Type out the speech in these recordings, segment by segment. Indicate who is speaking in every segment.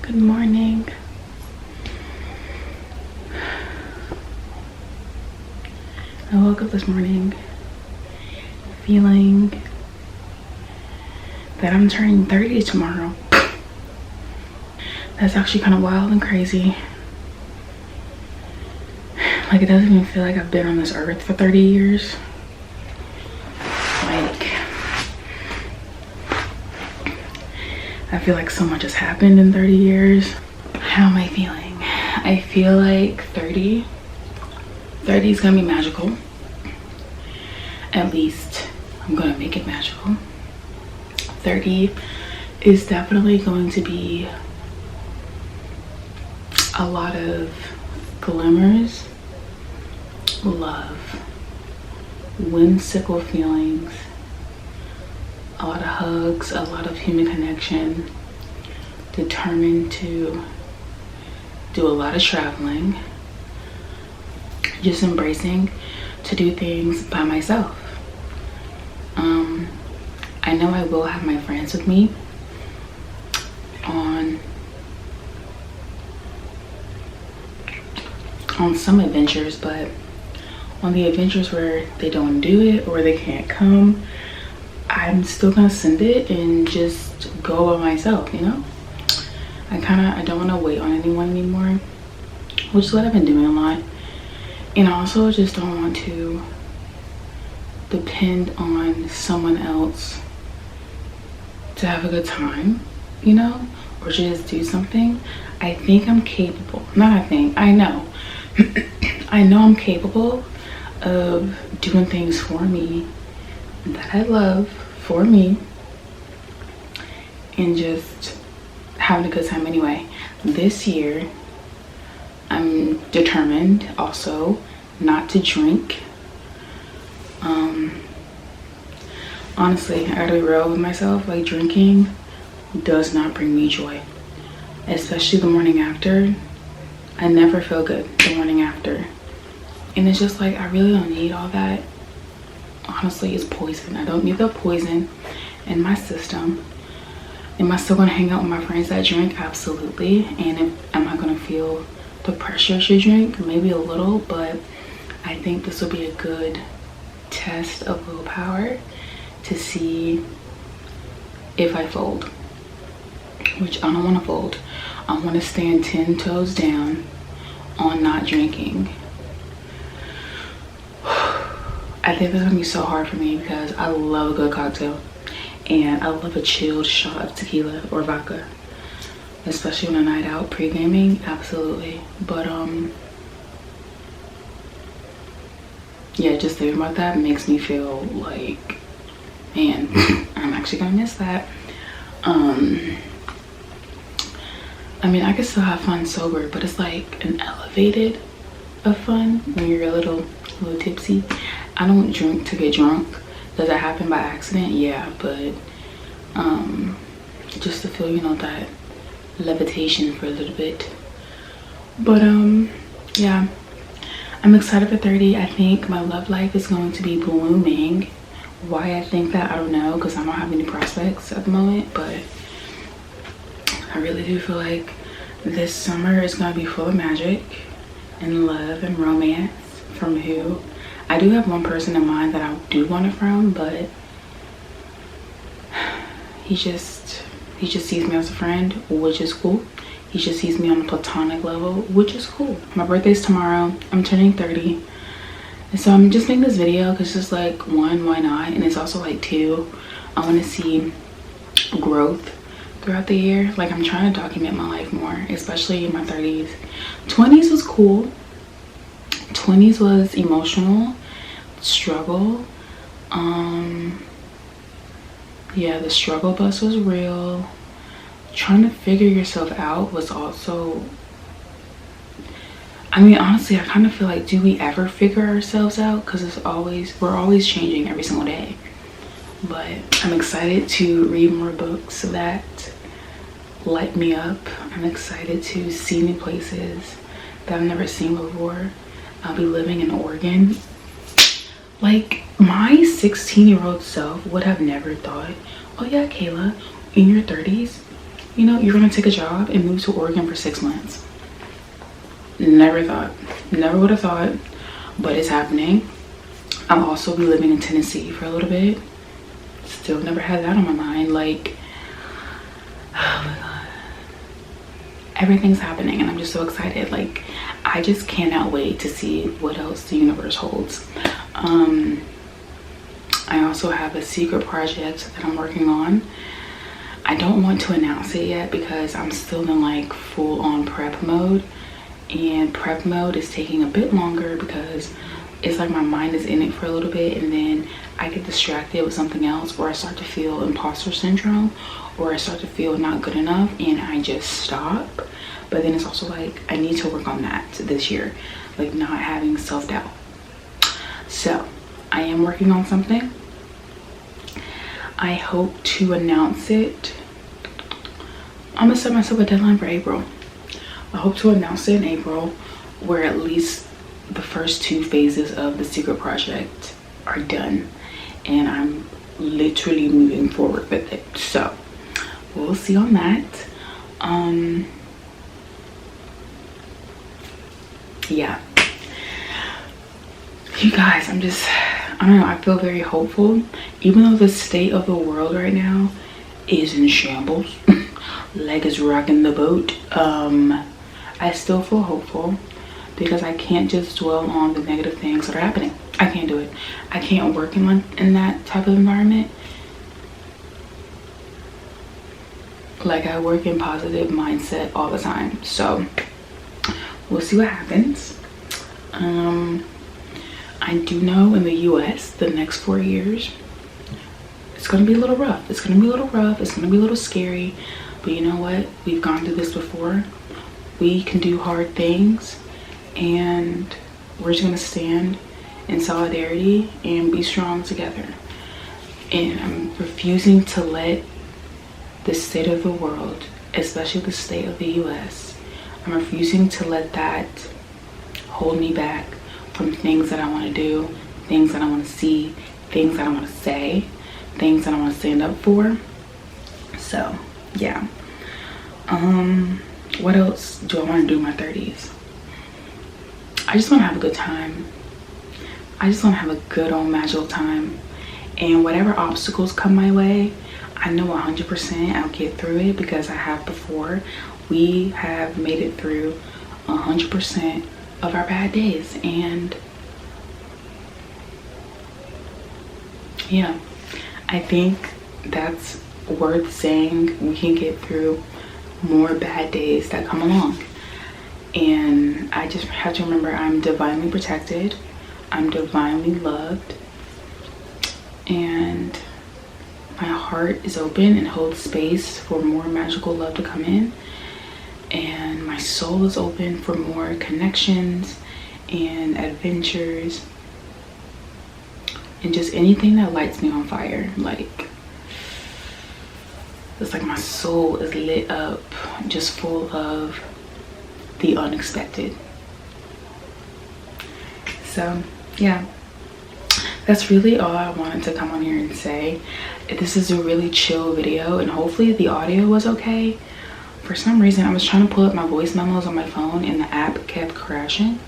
Speaker 1: Good morning. I woke up this morning feeling that I'm turning 30 tomorrow. That's actually kind of wild and crazy. Like, it doesn't even feel like I've been on this earth for 30 years. Like, I feel like so much has happened in 30 years. How am I feeling? I feel like 30 is gonna be magical. At least I'm gonna make it magical. 30 is definitely going to be a lot of glimmers, love, whimsical feelings, a lot of hugs, a lot of human connection, determined to do a lot of traveling, just embracing to do things by myself. I know I will have my friends with me on some adventures, but on the adventures where they don't do it or they can't come, I'm still gonna send it and just go by myself, you know? I don't want to wait on anyone anymore, which is what I've been doing a lot. And I also just don't want to depend on someone else to have a good time, you know, or just do something. I think I'm capable, not I think, I know. I know I'm capable of doing things for me that I love for me and just having a good time anyway. This year, I'm determined also not to drink. Honestly, I gotta be real with myself. Like, drinking does not bring me joy, especially the morning after. I never feel good the morning after, and it's just like, I really don't need all that. Honestly, it's poison. I don't need the poison in my system. Am I still gonna hang out with my friends that drink? Absolutely. And am I gonna feel the pressure to drink? Maybe a little, but I think this will be a good test of willpower to see if I fold, which I don't want to fold. I want to stand 10 toes down on not drinking. I think that's gonna be so hard for me because I love a good cocktail and I love a chilled shot of tequila or vodka, especially on a night out pre-gaming. Absolutely. But yeah, just thinking about that makes me feel like, man, I'm actually gonna miss that. I mean, I could still have fun sober, but it's like an elevated of fun when you're a little tipsy. I don't drink to get drunk. Does that happen by accident? Yeah, but just to feel, you know, that levitation for a little bit. But yeah, I'm excited for 30. I think my love life is going to be blooming. Why I think that, I don't know, because I don't have any prospects at the moment, but I really do feel like this summer is going to be full of magic and love and romance. From who? I do have one person in mind that I do want it from, but he just sees me as a friend, which is cool. He just sees me on a platonic level, which is cool. My birthday's tomorrow. I'm turning 30. And so I'm just making this video because it's like, one, why not? And it's also like, two, I want to see growth throughout the year. Like, I'm trying to document my life more, especially in my 30s. 20s was cool. 20s was emotional, struggle. Yeah, the struggle bus was real. Trying to figure yourself out was also, I mean, honestly, I kind of feel like, do we ever figure ourselves out? Because we're always changing every single day. But I'm excited to read more books that light me up. I'm excited to see new places that I've never seen before. I'll be living in Oregon. Like, my 16-year-old self would have never thought, oh yeah, Kayla, in your 30s, you know, you're gonna take a job and move to Oregon for 6 months. Never thought, never would have thought, but it's happening. I'll also be living in Tennessee for a little bit. Still never had that on my mind. Like, oh my God, everything's happening and I'm just so excited. Like, I just cannot wait to see what else the universe holds. I also have a secret project that I'm working on. I don't want to announce it yet because I'm still in like full on prep mode, and prep mode is taking a bit longer because it's like my mind is in it for a little bit and then I get distracted with something else, or I start to feel imposter syndrome, or I start to feel not good enough and I just stop. But then it's also like I need to work on that this year, like not having self-doubt. So I am working on something. I hope to announce it. I'm gonna set myself a deadline for April. I hope to announce it in April, where at least the first 2 phases of the secret project are done and I'm literally moving forward with it. So we'll see on that. Yeah, you guys, I don't know, I feel very hopeful, even though the state of the world right now is in shambles. Like it's rocking the boat. I still feel hopeful because I can't just dwell on the negative things that are happening. I can't do it. I can't work in that type of environment. Like, I work in positive mindset all the time. So we'll see what happens. I do know in the US the next 4 years it's gonna be a little rough. It's gonna be a little rough. It's gonna be a little scary. But you know what? We've gone through this before. We can do hard things, and we're just gonna stand in solidarity and be strong together. And I'm refusing to let the state of the world, especially the state of the US, I'm refusing to let that hold me back from things that I want to do, things that I want to see, things that I want to say, things that I want to stand up for. So yeah. What else do I want to do in my 30s? I just want to have a good time. I just want to have a good old magical time, and whatever obstacles come my way, I know 100% I'll get through it because I have before. We have made it through 100% of our bad days, and yeah, I think that's worth saying. We can get through more bad days that come along, and I just have to remember I'm divinely protected, I'm divinely loved, and my heart is open and holds space for more magical love to come in, and my soul is open for more connections and adventures and just anything that lights me on fire. Like, it's like my soul is lit up, just full of the unexpected. So yeah, that's really all I wanted to come on here and say. This is a really chill video, and hopefully the audio was okay. For some reason I was trying to pull up my voice memos on my phone and the app kept crashing,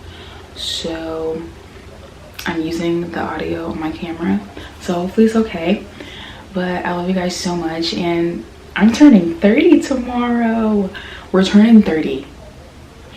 Speaker 1: so I'm using the audio on my camera, so hopefully it's okay. But I love you guys so much, and I'm turning 30 tomorrow. We're turning 30.